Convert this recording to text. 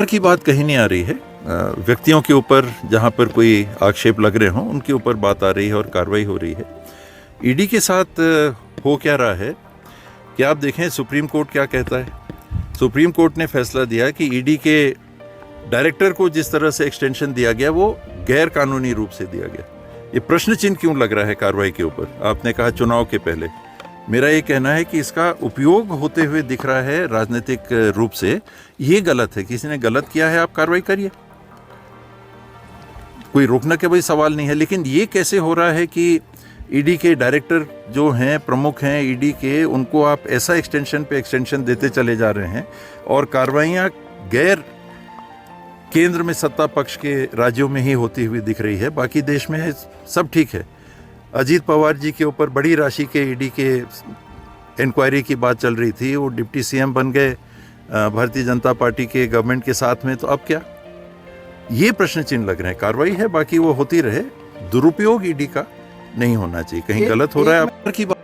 की बात कहीं नहीं आ रही है। व्यक्तियों के ऊपर जहाँ पर कोई आक्षेप लग रहे हों उनके ऊपर बात आ रही है और कार्रवाई हो रही है। ईडी के साथ हो क्या रहा है कि आप देखें सुप्रीम कोर्ट क्या कहता है। सुप्रीम कोर्ट ने फैसला दिया कि ईडी के डायरेक्टर को जिस तरह से एक्सटेंशन दिया गया वो गैर कानूनी रूप से दिया गया। ये प्रश्न चिन्ह क्यों लग रहा है कार्रवाई के ऊपर? आपने कहा चुनाव के पहले। मेरा ये कहना है कि इसका उपयोग होते हुए दिख रहा है राजनीतिक रूप से। ये गलत है, किसी ने गलत किया है, आप कार्रवाई करिए, कोई रोकने का भी सवाल नहीं है। लेकिन ये कैसे हो रहा है कि ईडी के डायरेक्टर जो हैं, प्रमुख हैं ईडी के, उनको आप ऐसा एक्सटेंशन पे एक्सटेंशन देते चले जा रहे हैं और कार्रवाइयाँ गैर केंद्र में सत्ता पक्ष के राज्यों में ही होती हुई दिख रही है, बाकी देश में सब ठीक है। अजीत पवार जी के ऊपर बड़ी राशि के ईडी के इंक्वायरी की बात चल रही थी, वो डिप्टी सीएम बन गए भारतीय जनता पार्टी के गवर्नमेंट के साथ में, तो अब क्या? ये प्रश्न चिन्ह लग रहे हैं। कार्रवाई है, बाकी वो होती रहे, दुरुपयोग ईडी का नहीं होना चाहिए। कहीं गलत हो रहा है, आप की बात